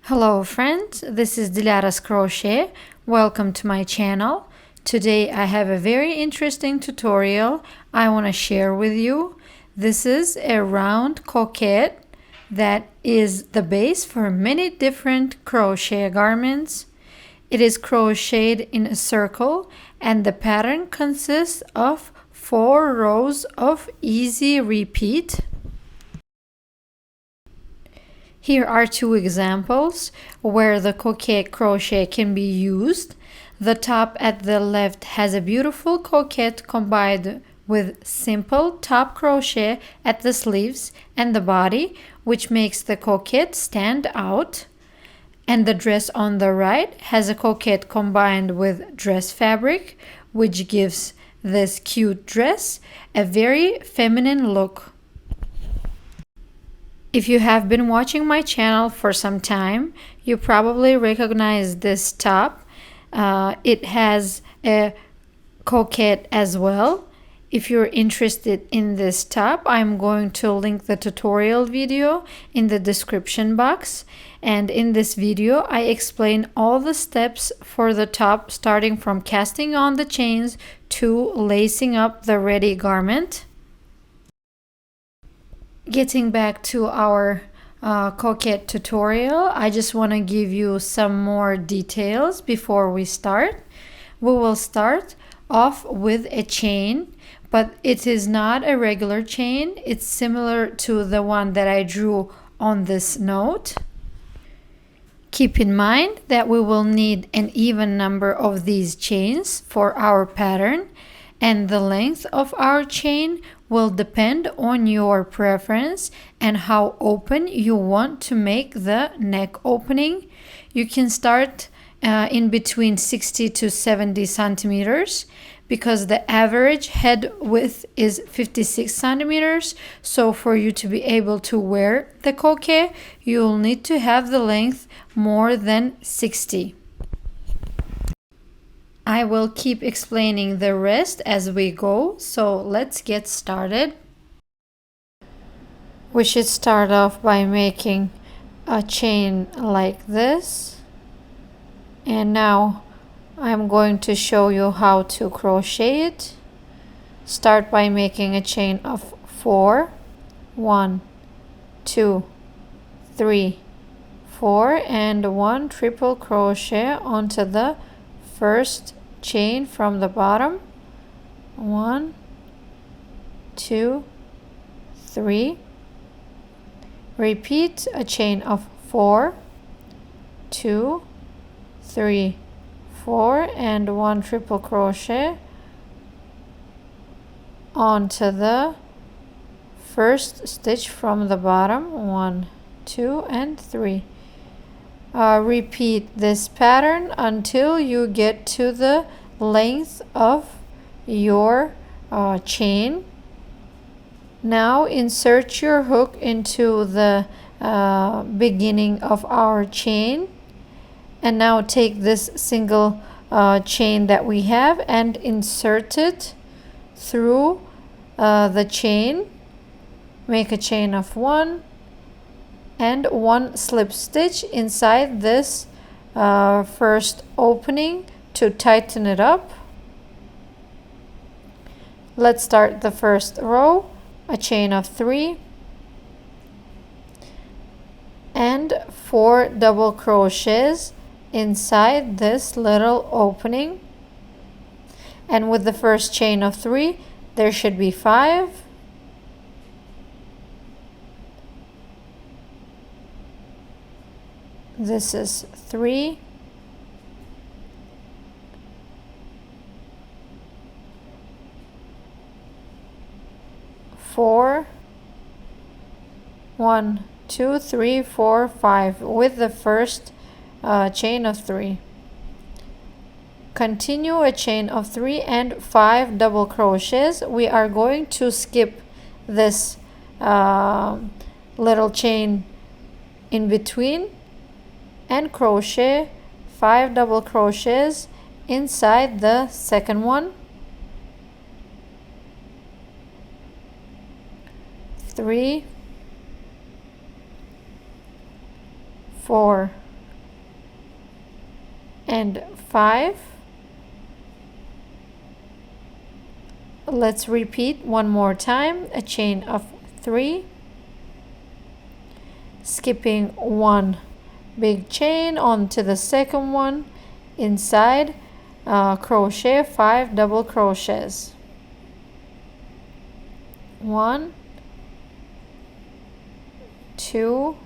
Hello friends, this is Dilara's Crochet. Welcome to my channel. Today I have a very interesting tutorial I want to share with you. This is a round coquette that is the base for many different crochet garments. It is crocheted in a circle and the pattern consists of 4 rows of easy repeat. Here are 2 examples where the coquette crochet can be used. The top at the left has a beautiful coquette combined with simple top crochet at the sleeves and the body, which makes the coquette stand out. And the dress on the right has a coquette combined with dress fabric, which gives this cute dress a very feminine look. If you have been watching my channel for some time, you probably recognize this top. It has a coquette as well. If you're interested in this top, I'm going to link the tutorial video in the description box. And in this video, I explain all the steps for the top, starting from casting on the chains to lacing up the ready garment. Getting back to our coquette tutorial, I just want to give you some more details before we start. We will start off with a chain, but it is not a regular chain. It's similar to the one that I drew on this note. Keep in mind that we will need an even number of these chains for our pattern, and the length of our chain will depend on your preference and how open you want to make the neck opening. You can start in between 60 to 70 centimeters because the average head width is 56 centimeters. So for you to be able to wear the coquette, you'll need to have the length more than 60. I will keep explaining the rest as we go, so let's get started. We should start off by making a chain like this. And now I'm going to show you how to crochet it. Start by making a chain of 4. 1, 2, 3, 4, and 1 triple crochet onto the first chain from the bottom. 1, 2, 3. Repeat a chain of 4, 2, 3, 4, and 1 triple crochet onto the first stitch from the bottom. 1, 2, and 3. Repeat this pattern until you get to the length of your chain. Now insert your hook into the beginning of our chain, and now take this single chain that we have and insert it through the chain. Make a chain of 1 and 1 slip stitch inside this first opening to tighten it up. Let's start the first row. A chain of 3 and 4 double crochets inside this little opening, and with the first chain of 3 there should be 5. This is 3, 4, 1, 2, 3, 4, 5 with the first chain of 3. Continue a chain of 3 and 5 double crochets. We are going to skip this little chain in between and crochet 5 double crochets inside the second one. 3, 4, and 5. Let's repeat one more time. A chain of 3, skipping 1 big chain onto the second one, inside crochet 5 double crochets. 1, 2,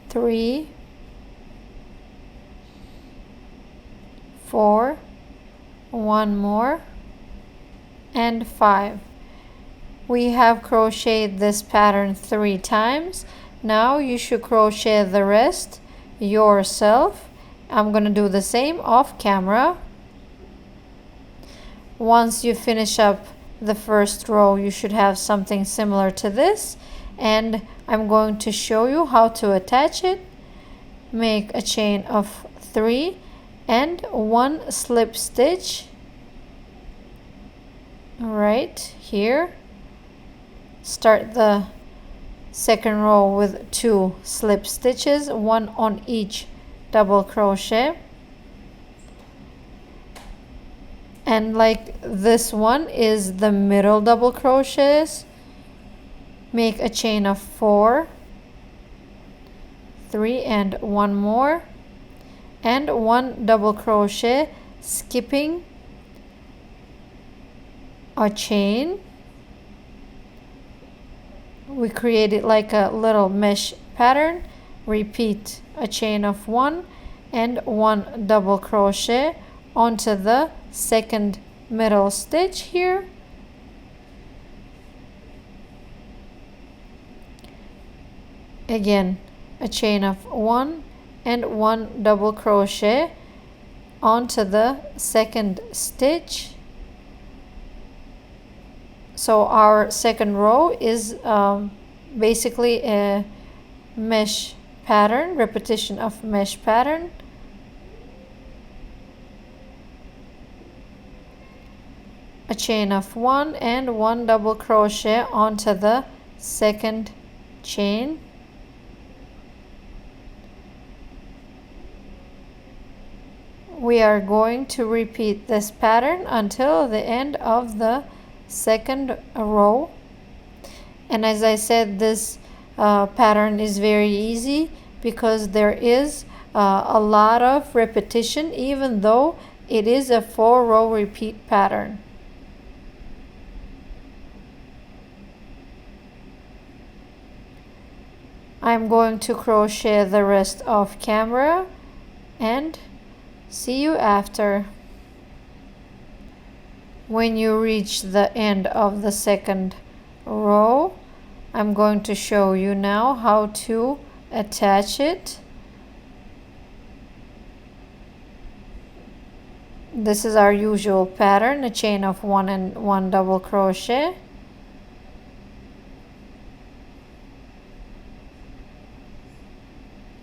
3, 4, one more, and 5. We have crocheted this pattern 3 times. Now you should crochet the rest yourself. I'm gonna do the same off camera. Once you finish up the first row, you should have something similar to this, and I'm going to show you how to attach it. Make a chain of 3 and 1 slip stitch right here. Start the second row with 2 slip stitches, 1 on each double crochet, and like this one is the middle double crochets, make a chain of 4, 3 and 1 more, and 1 double crochet, skipping a chain. We created like a little mesh pattern. Repeat a chain of 1 and 1 double crochet onto the second middle stitch here. Again, a chain of 1 and 1 double crochet onto the second stitch. So our second row is basically a mesh pattern, repetition of mesh pattern. A chain of 1 and 1 double crochet onto the second chain. We are going to repeat this pattern until the end of the second row, and as I said, this pattern is very easy because there is a lot of repetition, even though it is a 4-row repeat pattern. I'm going to crochet the rest off camera and see you after. When you reach the end of the second row, I'm going to show you now how to attach it. This is our usual pattern, a chain of 1 and 1 double crochet.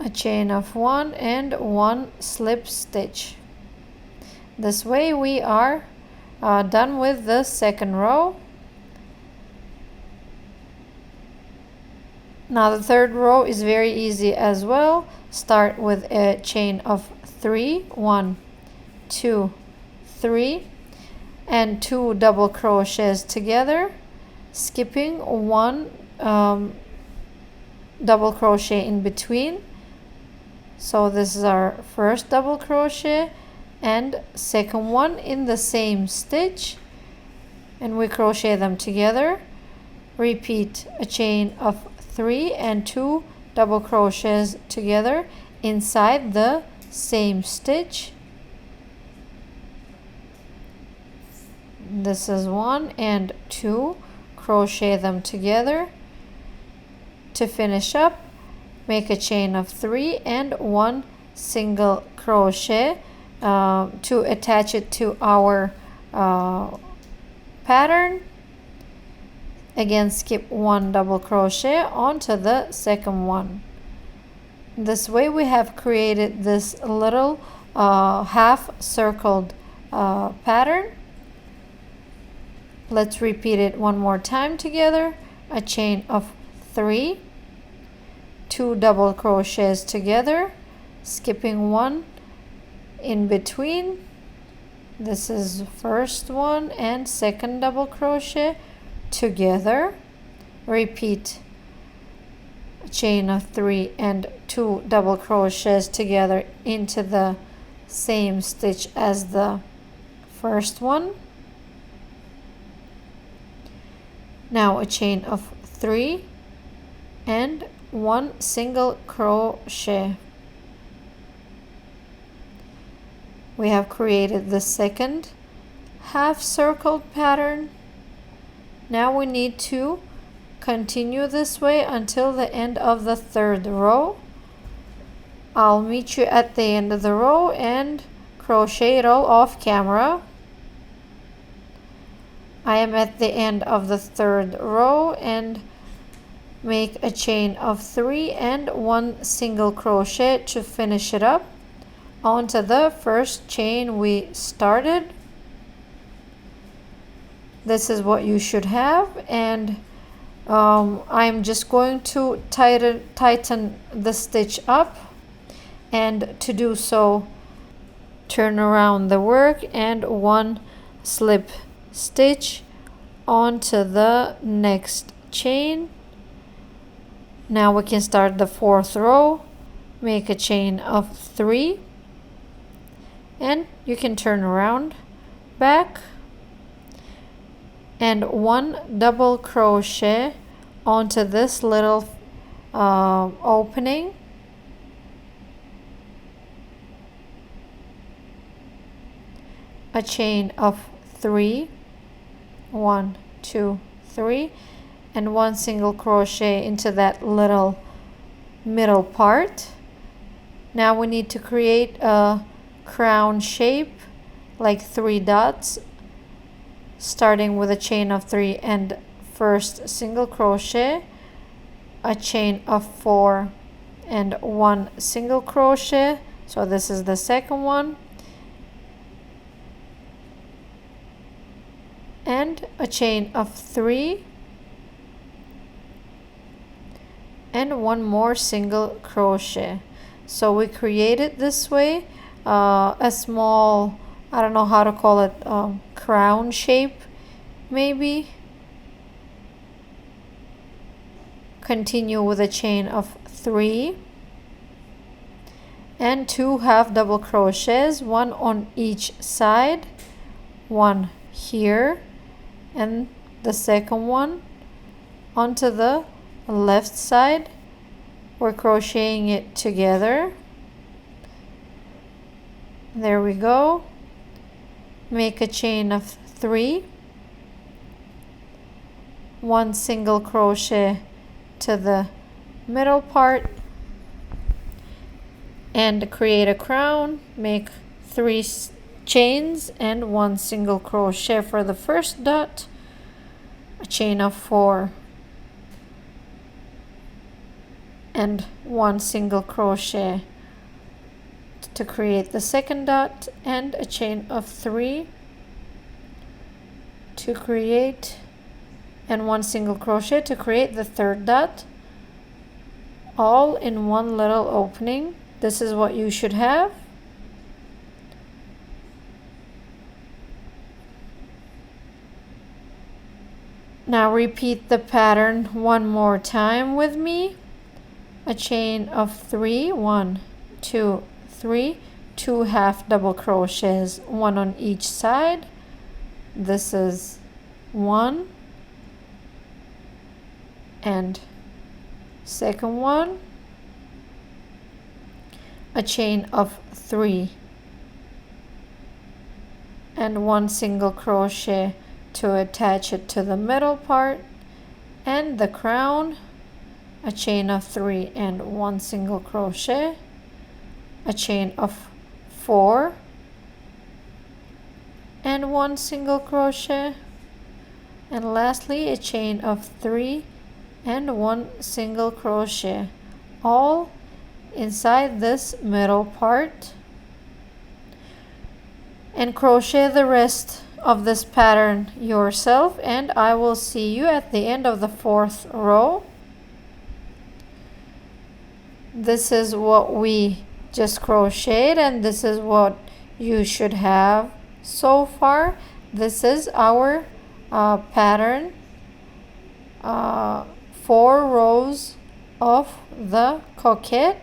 A chain of 1 and 1 slip stitch. This way we are done with the second row. Now the third row is very easy as well. Start with a chain of 3, 1, 2, 3, and 2 double crochets together, skipping 1 double crochet in between. So this is our first double crochet and second one in the same stitch, and we crochet them together. Repeat a chain of 3 and 2 double crochets together inside the same stitch. This is 1 and 2, crochet them together. To finish up, make a chain of 3 and 1 single crochet to attach it to our pattern. Again, skip 1 double crochet onto the second one. This way we have created this little half circled pattern. Let's repeat it one more time together. A chain of 3, 2 double crochets together, skipping one in between. This is first one and second double crochet together. Repeat a chain of 3 and 2 double crochets together into the same stitch as the first one. Now a chain of 3 and 1 single crochet. We have created the second half circle pattern. Now we need to continue this way until the end of the third row. I'll meet you at the end of the row and crochet it all off camera. I am at the end of the third row and make a chain of 3 and 1 single crochet to finish it up onto the first chain we started. This is what you should have, and I'm just going to tighten the stitch up, and to do so turn around the work and 1 slip stitch onto the next chain. Now we can start the fourth row. Make a chain of 3 and you can turn around back and 1 double crochet onto this little opening. A chain of 3, 1, 2, 3, and 1 single crochet into that little middle part. Now we need to create a crown shape like 3 dots, starting with a chain of 3 and first single crochet, a chain of 4 and 1 single crochet. So this is the second one, and a chain of 3 and 1 more single crochet. So we created this way a small, I don't know how to call it, crown shape maybe. Continue with a chain of 3 and 2 half double crochets, 1 on each side, 1 here and the second one onto the left side. We're crocheting it together. There we go. Make a chain of 3, 1 single crochet to the middle part and create a crown. Make 3 chains and 1 single crochet for the first dot, a chain of 4 and 1 single crochet to create the second dot, and a chain of 3 to create, and 1 single crochet to create the third dot, all in one little opening. This is what you should have. Now repeat the pattern one more time with me. A chain of 3, 1, 2, 3, 2 half double crochets, 1 on each side. This is 1 and second one, a chain of 3 and 1 single crochet to attach it to the middle part, and the crown, a chain of 3 and 1 single crochet, a chain of 4 and 1 single crochet, and lastly a chain of 3 and 1 single crochet, all inside this middle part. And crochet the rest of this pattern yourself, and I will see you at the end of the fourth row. This is what we just crocheted, and this is what you should have so far. This is our pattern, 4 rows of the coquette.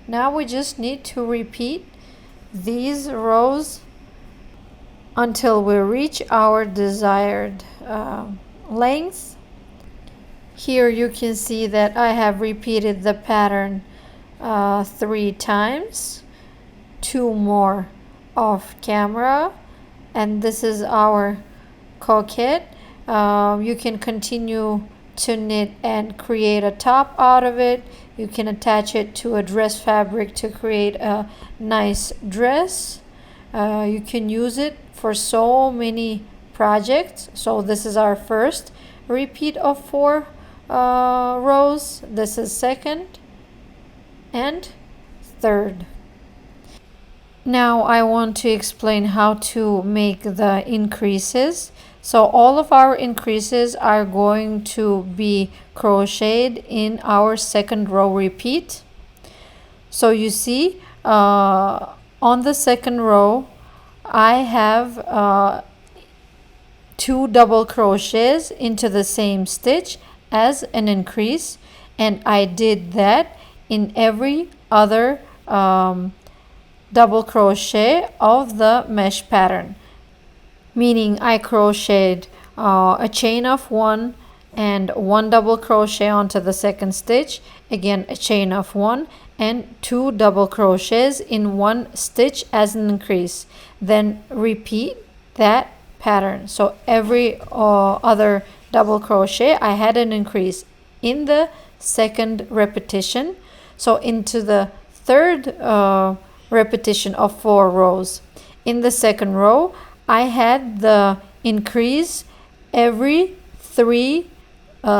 Now we just need to repeat these rows until we reach our desired length. Here you can see that I have repeated the pattern 3 times, 2 more off camera, and this is our coquette. You can continue to knit and create a top out of it. You can attach it to a dress fabric to create a nice dress. You can use it for so many projects. So this is our first repeat of 4 rows. This is second and third. Now I want to explain how to make the increases. So all of our increases are going to be crocheted in our second row repeat. So you see on the second row I have 2 double crochets into the same stitch as an increase, and I did that in every other double crochet of the mesh pattern, meaning I crocheted a chain of 1 and 1 double crochet onto the second stitch, again a chain of 1 and 2 double crochets in 1 stitch as an increase. Then repeat that pattern. So every other double crochet I had an increase in the second repetition. So into the third repetition of 4 rows, in the second row I had the increase every 3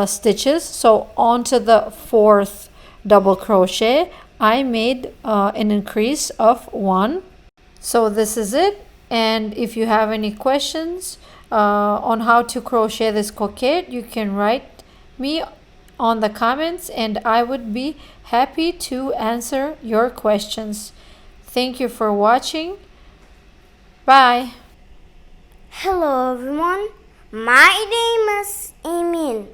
stitches. So onto the 4th double crochet I made an increase of 1. So this is it. And if you have any questions on how to crochet this coquette, you can write me on the comments and I would be happy to answer your questions. Thank you for watching. Bye. Hello everyone, my name is Emin.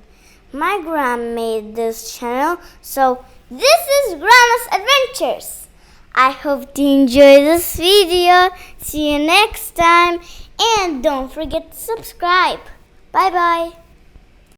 My grandma made this channel, so this is Grandma's Adventures. I hope you enjoy this video. See you next time, and don't forget to subscribe. Bye bye.